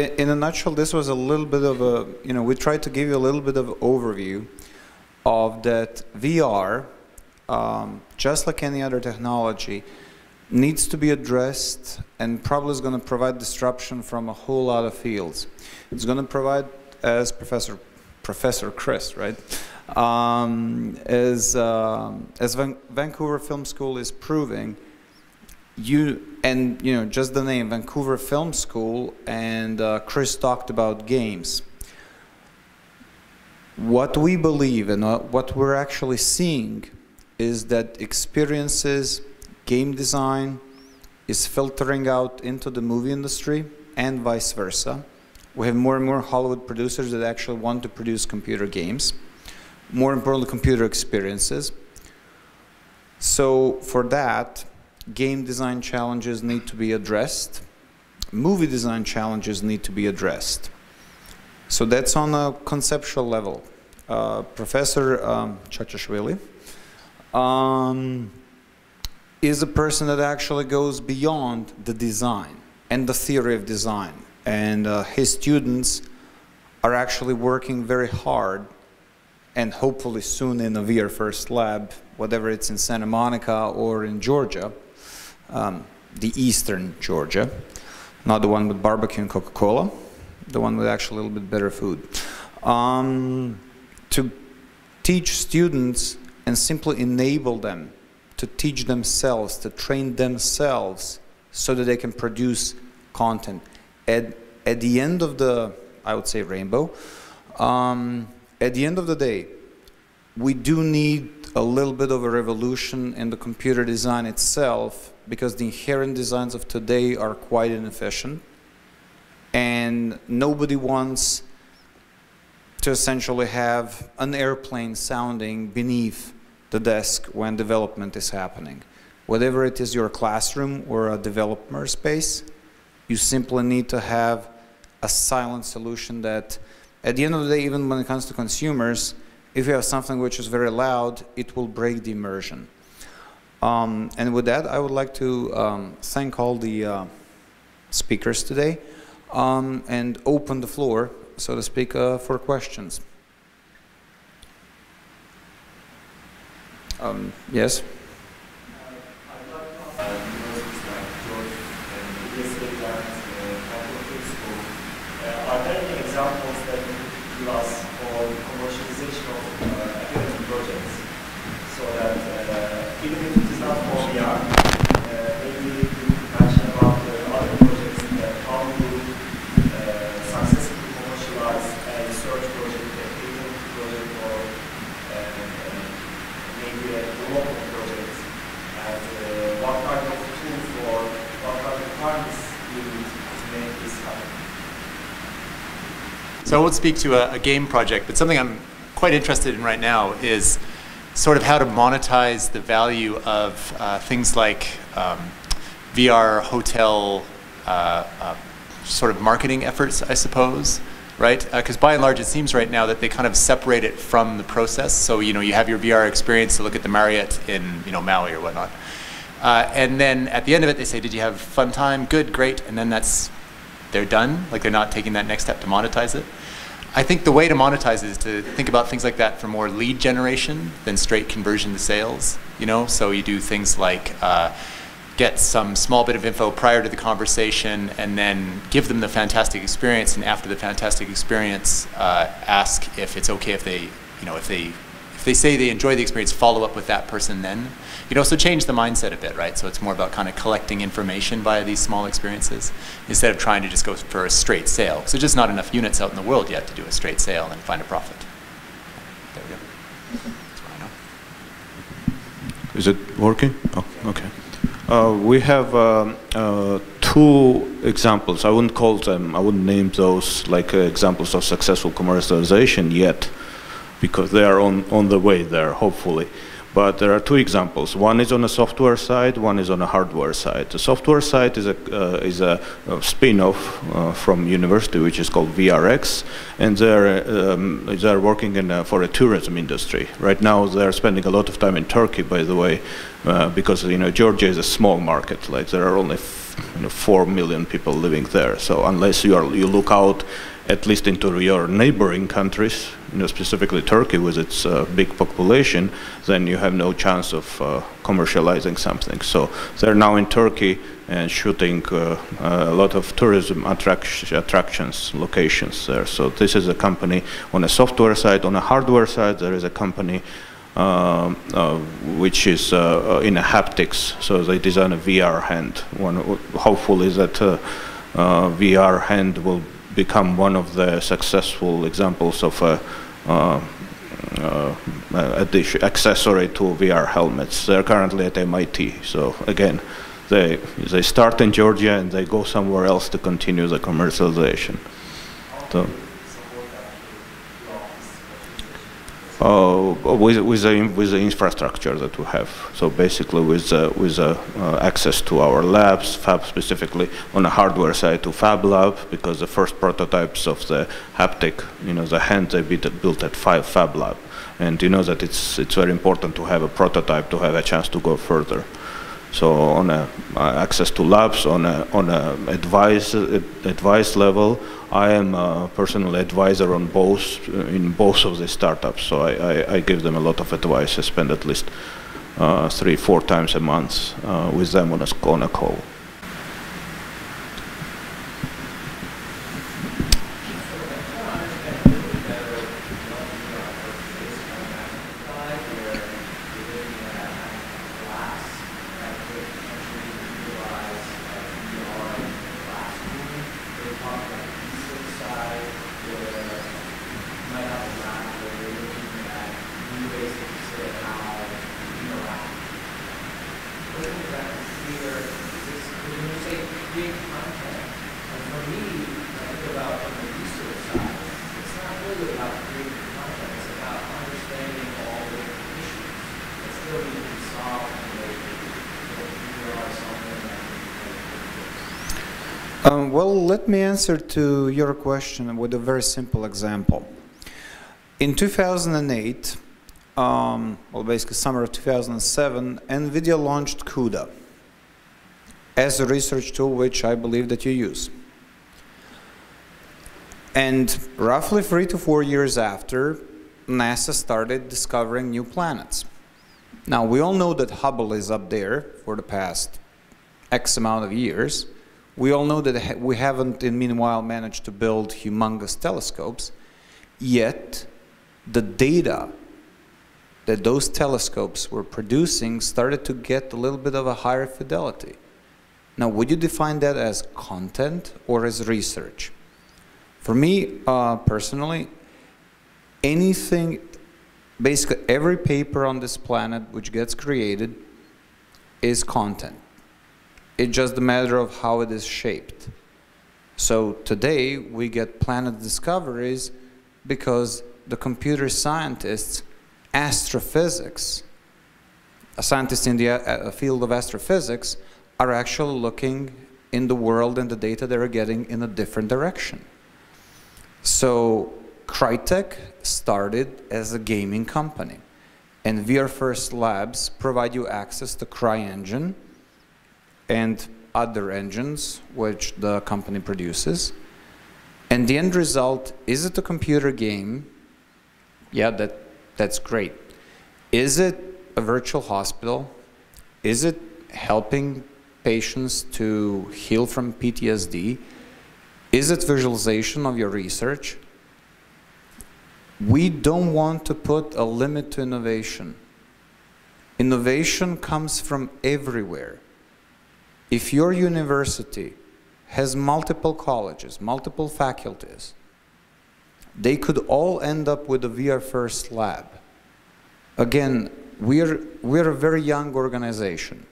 in a nutshell, this was a little bit of a, we tried to give you a little bit of overview of that VR, just like any other technology, needs to be addressed and probably is going to provide disruption from a whole lot of fields. It's going to provide, as Professor Chris, right? As Vancouver Film School is proving, just the name Vancouver Film School, and Chris talked about games. What we believe and what we're actually seeing is that experiences, game design is filtering out into the movie industry and vice versa. We have more and more Hollywood producers that actually want to produce computer games, more importantly, computer experiences. So for that, game design challenges need to be addressed. Movie design challenges need to be addressed. So that's on a conceptual level. Professor Chachashvili is a person that actually goes beyond the design and the theory of design. And his students are actually working very hard, and hopefully soon in a VR First Lab, whether it's in Santa Monica or in Georgia, the eastern Georgia, not the one with barbecue and Coca-Cola, the one with actually a little bit better food, to teach students and simply enable them to teach themselves, to train themselves so that they can produce content. At the end of the, I would say, rainbow, at the end of the day, we do need a little bit of a revolution in the computer design itself, because the inherent designs of today are quite inefficient, and nobody wants to essentially have an airplane sounding beneath the desk when development is happening. Whatever it is, your classroom or a developer space, you simply need to have a silent solution that, at the end of the day, even when it comes to consumers, if you have something which is very loud, it will break the immersion. And with that, I would like to thank all the speakers today and open the floor, so to speak, for questions. Yes? Are there any examples that you could give us for commercialization of academic projects, so that even if it is not for VR, maybe you could mention about the other projects that how you successfully commercialize a research project, a patent project, or maybe a development project, and what kind of tools or what kind of requirements you need to make this happen? So I won't speak to a game project, but something I'm quite interested in right now is sort of how to monetize the value of things like VR hotel sort of marketing efforts, I suppose, right? Because by and large, it seems right now that they kind of separate it from the process. So you have your VR experience to look at the Marriott in Maui or whatnot, and then at the end of it, they say, "Did you have fun time? Good, great," and then they're done. Like they're not taking that next step to monetize it. I think the way to monetize is to think about things like that for more lead generation than straight conversion to sales. So you do things like get some small bit of info prior to the conversation, and then give them the fantastic experience. And after the fantastic experience, ask if it's okay if they, if they say they enjoy the experience, follow up with that person then. So change the mindset a bit, right? So it's more about kind of collecting information via these small experiences instead of trying to just go for a straight sale. So just not enough units out in the world yet to do a straight sale and find a profit. There we go. That's what I know. Is it working? Oh, okay. We have two examples. I wouldn't call them, I wouldn't name those like examples of successful commercialization yet, because they are on the way there, hopefully. But there are two examples. One is on the software side, one is on the hardware side. The software side is a spin-off from university, which is called VRX, and they're working for a tourism industry. Right now, they're spending a lot of time in Turkey, by the way, because Georgia is a small market. Like there are only 4 million people living there. So unless you look out at least into your neighboring countries, specifically Turkey with its big population, then you have no chance of commercializing something. So they're now in Turkey and shooting a lot of tourism attractions, locations there. So this is a company on the software side. On the hardware side, there is a company which is in a haptics. So they design a VR hand. Hopefully that VR hand will become one of the successful examples of accessory to VR helmets. They're currently at MIT. So again, they start in Georgia and they go somewhere else to continue the commercialization. So, with the infrastructure that we have. So basically with access to our labs, fab specifically on the hardware side to Fab Lab, because the first prototypes of the haptic, the hand, they built at Fab Lab. And you know that it's very important to have a prototype to have a chance to go further. So on access to labs, on a advice level, I am a personal advisor on in both of the startups. So I give them a lot of advice. I spend at least 3-4 times a month with them on a call. Well, let me answer to your question with a very simple example. In 2008, well, basically summer of 2007, NVIDIA launched CUDA as a research tool which I believe that you use. And roughly 3 to 4 years after, NASA started discovering new planets. Now, we all know that Hubble is up there for the past X amount of years. We all know that we haven't, in meanwhile, managed to build humongous telescopes, yet the data that those telescopes were producing started to get a little bit of a higher fidelity. Now, would you define that as content or as research? For me, personally, anything, basically every paper on this planet which gets created is content. It's just a matter of how it is shaped. So today we get planet discoveries because the computer scientists, astrophysics, scientists in the field of astrophysics are actually looking in the world and the data they're getting in a different direction. So Crytek started as a gaming company, and VR First Labs provide you access to CryEngine and other engines which the company produces. And the end result, is it a computer game? Yeah, that's great. Is it a virtual hospital? Is it helping patients to heal from PTSD? Is it visualization of your research? We don't want to put a limit to innovation. Innovation comes from everywhere. If your university has multiple colleges, multiple faculties, they could all end up with a VR First lab. Again, we're a very young organization,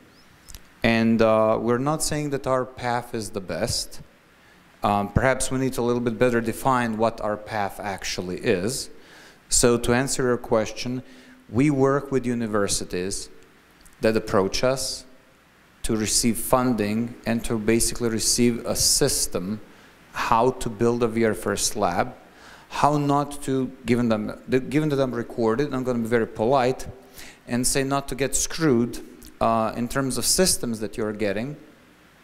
and we're not saying that our path is the best. Perhaps we need to a little bit better define what our path actually is. So to answer your question, We work with universities that approach us to receive funding and to basically receive a system how to build a VR first lab, how not to, given that I'm recorded, I'm going to be very polite and say not to get screwed in terms of systems that you're getting,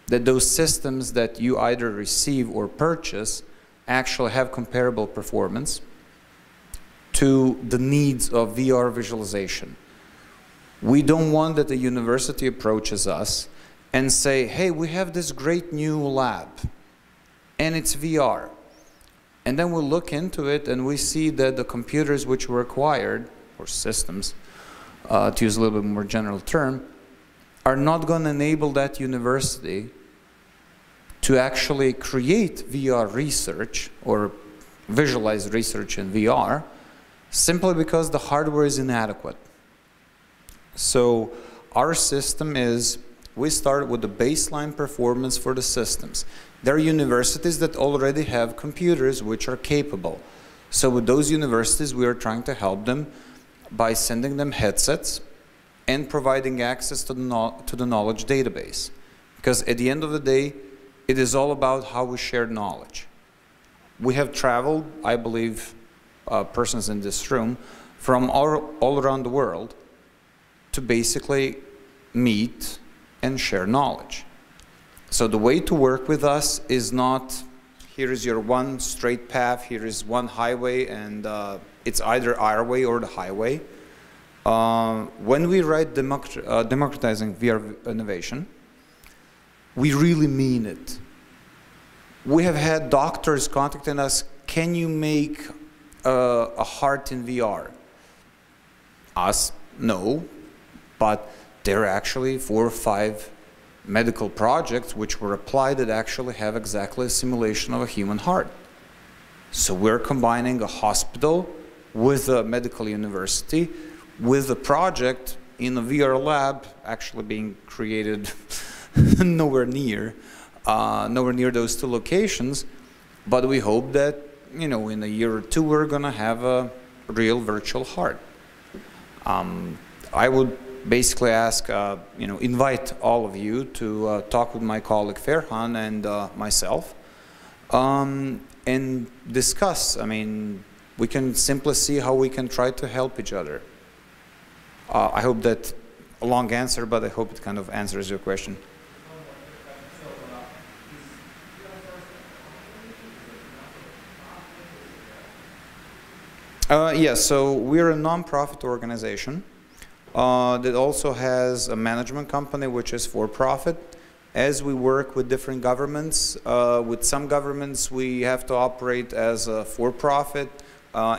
that those systems that you either receive or purchase actually have comparable performance to the needs of VR visualization. We don't want that the university approaches us and say, hey, we have this great new lab and it's VR. And then we'll look into it and we see that the computers which were acquired, or systems, to use a little bit more general term, are not going to enable that university to actually create VR research or visualize research in VR simply because the hardware is inadequate. So our system is, we start with the baseline performance for the systems. There are universities that already have computers which are capable. So with those universities, we are trying to help them by sending them headsets and providing access to the knowledge database. Because at the end of the day, it is all about how we share knowledge. We have traveled, I believe, persons in this room, from all around the world to basically meet and share knowledge. So the way to work with us is not, here is your one straight path, here is one highway, and it's either our way or the highway. When we write democratizing VR innovation, we really mean it. We have had doctors contacting us, can you make a heart in VR? Us, no, but there are actually 4 or 5 medical projects which were applied that actually have exactly a simulation of a human heart. So we're combining a hospital with a medical university with a project in a VR lab actually being created nowhere near those 2 locations, but we hope that, you know, in a year or 2 we're going to have a real virtual heart. I would basically ask, you know, invite all of you to talk with my colleague Ferhan and myself and discuss. I mean, we can simply see how we can try to help each other. I hope that a long answer, but I hope it kind of answers your question. Yes, so we're a non-profit organization that also has a management company which is for-profit. As we work with different governments, with some governments we have to operate as a for-profit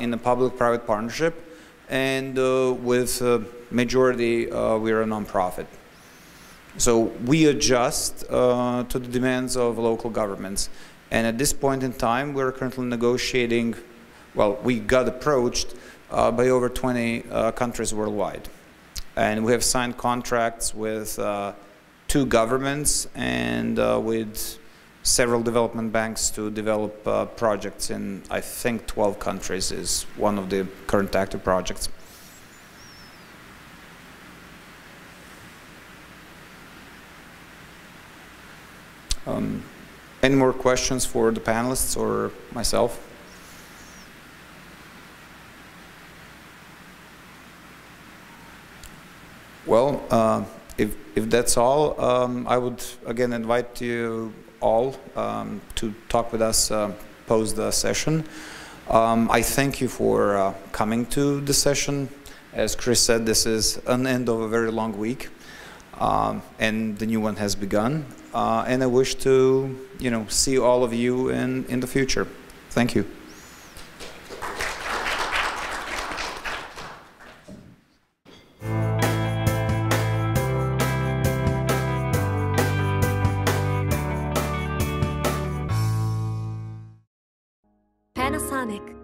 in a public-private partnership, and with majority we're a non-profit. So we adjust to the demands of local governments, and at this point in time we're currently negotiating. Well, we got approached by over 20 countries worldwide. And we have signed contracts with 2 governments and with several development banks to develop projects in, I think, 12 countries is one of the current active projects. Any more questions for the panelists or myself? Well, if that's all, I would again invite you all to talk with us post the session. I thank you for coming to the session. As Chris said, this is an end of a very long week, and the new one has begun. And I wish to, you know, see all of you in the future. Thank you. Panasonic.